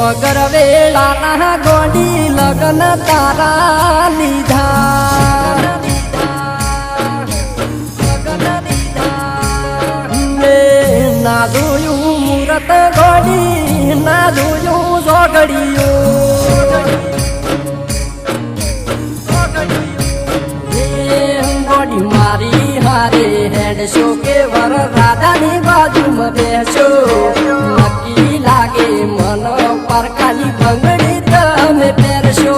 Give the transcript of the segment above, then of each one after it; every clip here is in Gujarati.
વગર વેળાના ગોડી લગન તારા લીધા ના જોયું મુરત ગોડી ના જોયું જોગડિયું ગોડી મારી હારે હેડશો કે વર રાધાની બાજુમાં બેસો નક્કી લાગે મન પરકાની બંગડી તમે પહેરશો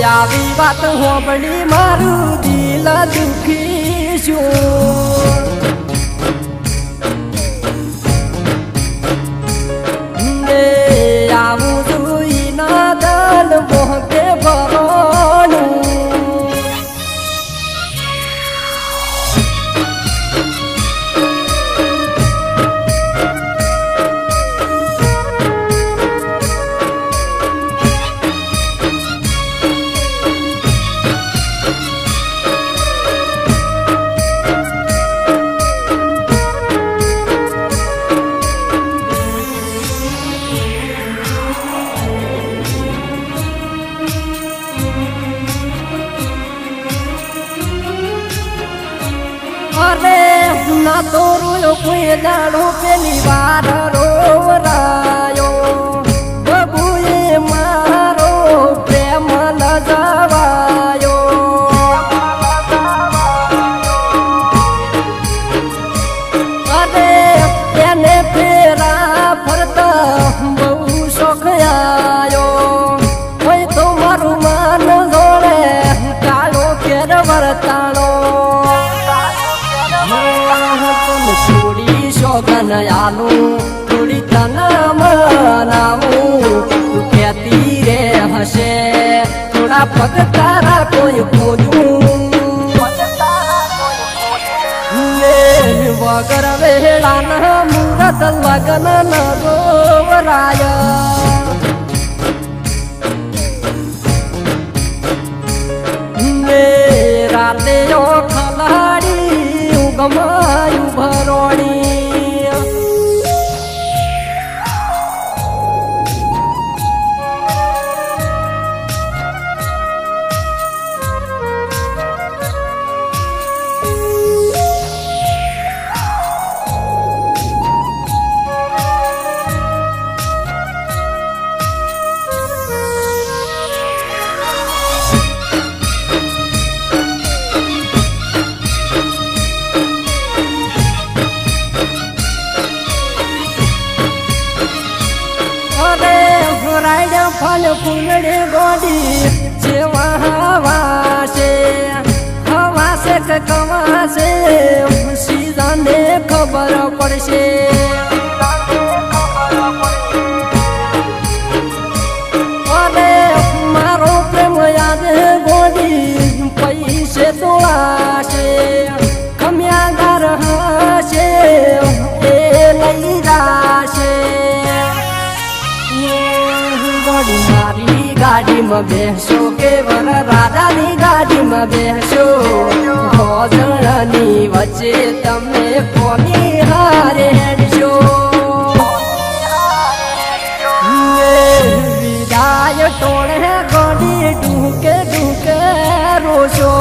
આવી વાત હોબળી મારું દિલ દુખી છું આવું જોઈ ના દલ મોહકે ભરવાનું અરે ના તો રોયો કોઈ દાડો પેલી વાર રોવરાયો બબુએ મારો પ્રેમ લજવાયો અરે એને ફેરા ફરતા બહુ શોખ આયો હોય તો મારું માન જોડે કાળો કેર વર્તાણો થોડી શોગન આલું થોડી તના મનાવું તું કહેતી રે હશે થોડા પગ તારા કોઈ ખોજું વગર વેળાના મુરત લગન ન જોવરાય રાતે ખલાડી ઉગમાયું ભરોડી ફલ ફૂલડે ગોડી જેવા હવાશે હવાશે કે કવાશે સીધાને ખબર પડશે અરે મારો પ્રેમ યાદ ગોડી પૈસે તોળાશે ખમ્યા ગાર હશે એ લઈ જાશે મારી ગાડીમાં બેસો કે વર રાધાની ગાડીમાં બેસો ભોજનની વચ્ચે તમે કોની હારે હેડશો વિદાય ટોળે ગોડી ડૂકે ડૂકે રોશો